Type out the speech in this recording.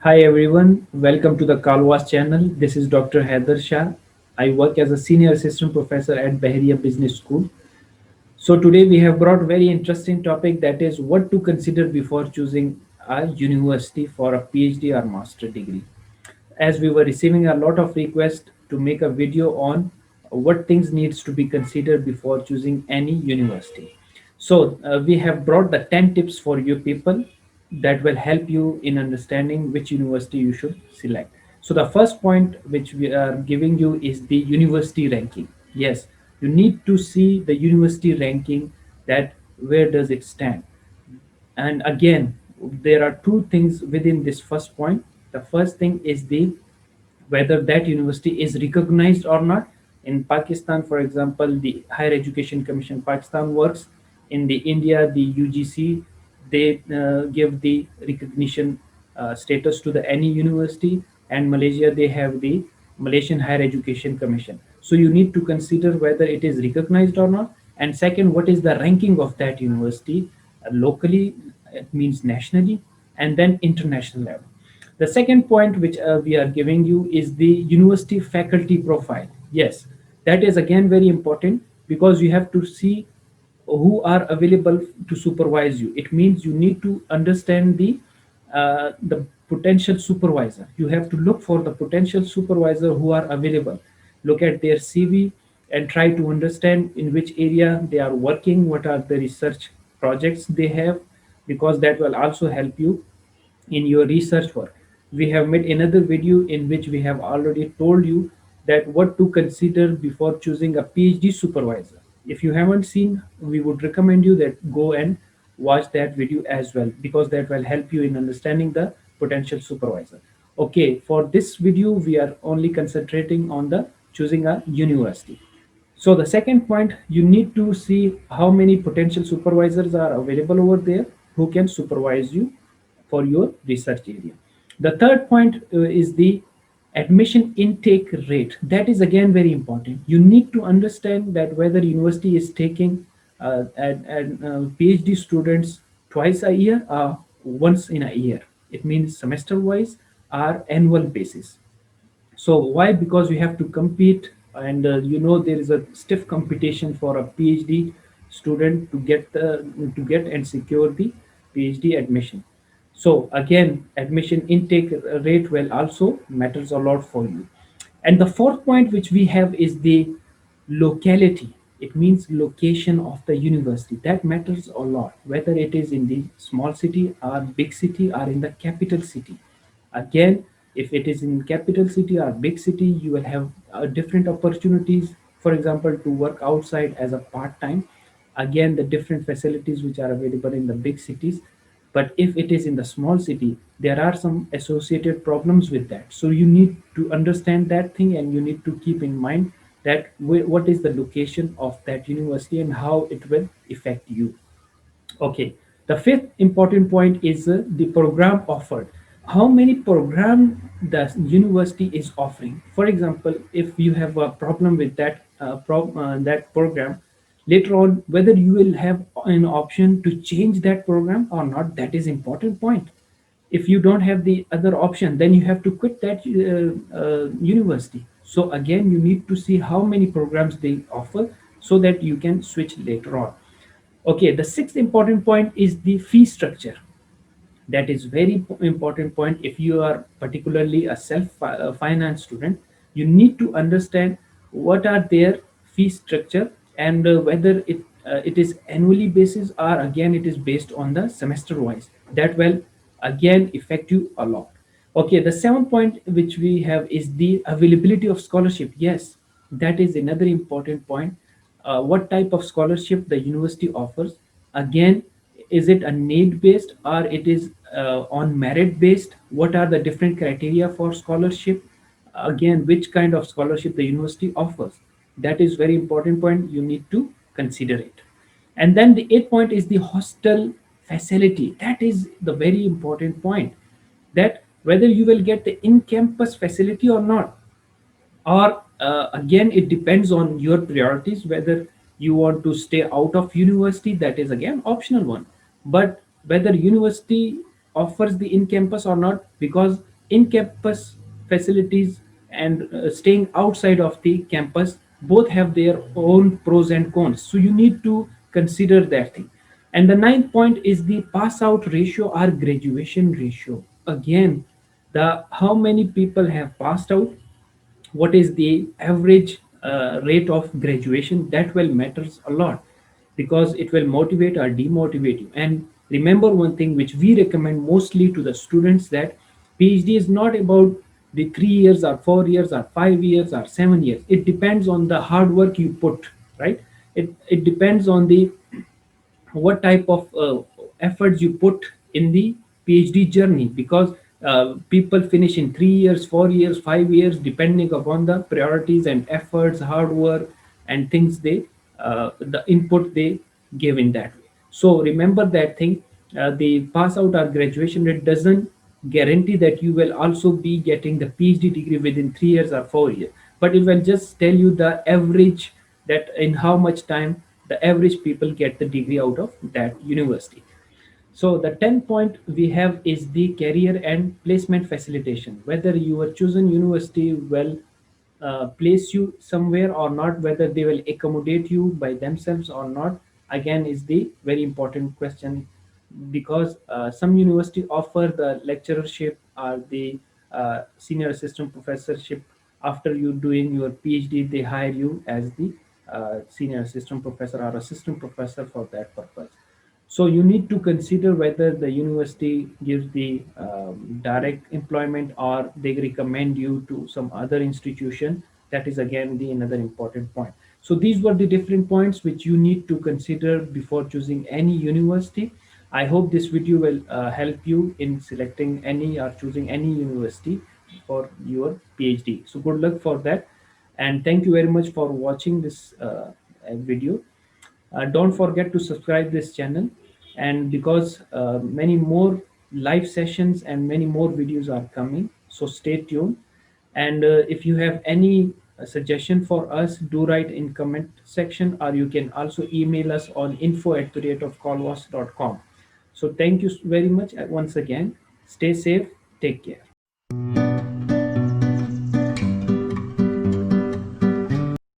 Hi everyone, welcome to the Kalwas channel. This is Dr. Haider Shah. I work as a senior assistant professor at Bahria Business School. So today we have brought very interesting topic, that is what to consider before choosing a university for a PhD or master degree. As we were receiving a lot of requests to make a video on what things needs to be considered before choosing any university. So we have brought the 10 tips for you people that will help you in understanding which university you should select. So the first point which we are giving you is the university ranking. Yes, you need to see the university ranking, that where does it stand. And again, there are two things within this first point. The first thing is the whether that university is recognized or not. In Pakistan, for example, the Higher Education Commission Pakistan works. In the India, the UGC, they give the recognition status to the any university, and Malaysia they have the Malaysian Higher Education Commission. So you need to consider whether it is recognized or not. And second, what is the ranking of that university locally, it means nationally, and then international level. The second point which we are giving you is the university faculty profile. Yes, that is again very important, because you have to see who are available to supervise you. It means you need to understand the potential supervisor. You have to look for the potential supervisor who are available. Look at their CV and try to understand in which area they are working, what are the research projects they have, because that will also help you in your research work. We have made another video in which we have already told you that what to consider before choosing a PhD supervisor. If you haven't seen, we would recommend you that go and watch that video as well, because that will help you in understanding the potential supervisor. Okay, for this video we are only concentrating on the choosing a university. So the second point, you need to see how many potential supervisors are available over there who can supervise you for your research area. The third point is the admission intake rate. That is again very important. You need to understand that whether university is taking PhD students twice a year or once in a year. It means semester wise or annual basis. So why? Because we have to compete, and there is a stiff competition for a PhD student to get and secure the PhD admission. So again, admission intake rate will also matters a lot for you. And the fourth point which we have is the locality. It means location of the university. That matters a lot, whether it is in the small city or big city or in the capital city. Again, if it is in capital city or big city, you will have different opportunities, for example, to work outside as a part-time. Again, the different facilities which are available in the big cities. But if it is in the small city, there are some associated problems with that. So you need to understand that thing, and you need to keep in mind that what is the location of that university and how it will affect you. Okay, the fifth important point is the program offered. How many program the university is offering? For example, if you have a problem with that program, later on whether you will have an option to change that program or not, that is important point. If you don't have the other option, then you have to quit that university. So again, you need to see how many programs they offer so that you can switch later on. Okay, the sixth important point is the fee structure. That is very important point. If you are particularly a self finance student, you need to understand what are their fee structure, and whether it is annually basis or again it is based on the semester wise. That will again affect you a lot. Okay, the seventh point which we have is the availability of scholarship. Yes, that is another important point. What type of scholarship the university offers? Again, is it a need based or it is on merit based? What are the different criteria for scholarship? Again, which kind of scholarship the university offers? That is very important point, you need to consider it. And then the eighth point is the hostel facility. That is the very important point, that whether you will get the in-campus facility or not, or again it depends on your priorities, whether you want to stay out of university, that is again optional one. But whether university offers the in campus or not, because in campus facilities and staying outside of the campus both have their own pros and cons, so you need to consider that thing. And the ninth point is the pass out ratio or graduation ratio. Again, the how many people have passed out, what is the average rate of graduation, that will matters a lot, because it will motivate or demotivate you. And remember one thing which we recommend mostly to the students, that PhD is not about the 3 years or 4 years or 5 years or 7 years. It depends on the hard work you put, right? It depends on the what type of efforts you put in the PhD journey, because people finish in 3 years, 4 years, 5 years, depending upon the priorities and efforts, hard work, and things they the input they give in that way. So remember that thing. The pass out or graduation rate doesn't guarantee that you will also be getting the PhD degree within 3 years or 4 years, but it will just tell you the average, that in how much time the average people get the degree out of that university. So the 10 point we have is the career and placement facilitation. Whether your chosen university will place you somewhere or not, whether they will accommodate you by themselves or not, again is the very important question. Because some university offer the lecturership or the senior assistant professorship. After you doing your PhD, they hire you as the senior assistant professor or assistant professor for that purpose. So you need to consider whether the university gives the direct employment or they recommend you to some other institution. That is again the another important point. So these were the different points which you need to consider before choosing any university. I hope this video will help you in selecting any or choosing any university for your PhD. So good luck for that, and thank you very much for watching this video. Don't forget to subscribe this channel, and because many more live sessions and many more videos are coming, so stay tuned. And if you have any suggestion for us, do write in comment section, or you can also email us on info@colwas.com. So thank you very much once again. Stay safe, take care.